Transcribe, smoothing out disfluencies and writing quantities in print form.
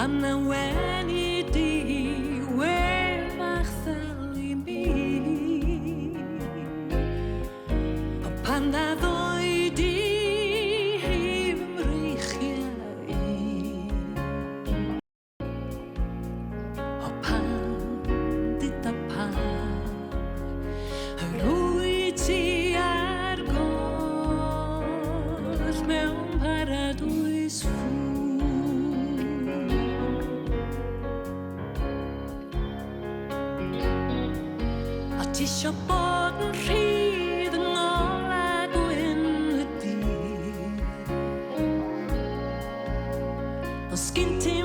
Pan na wen I di wer mach ddel I mi. O pan na ddoi di hif mreichiau I. O pan dita pan yr wyt ti ar gor mewn Paradwys Ffŵl. Tisio bod yn rhydd yn ôl a gwyn y dydd. Os gyn ti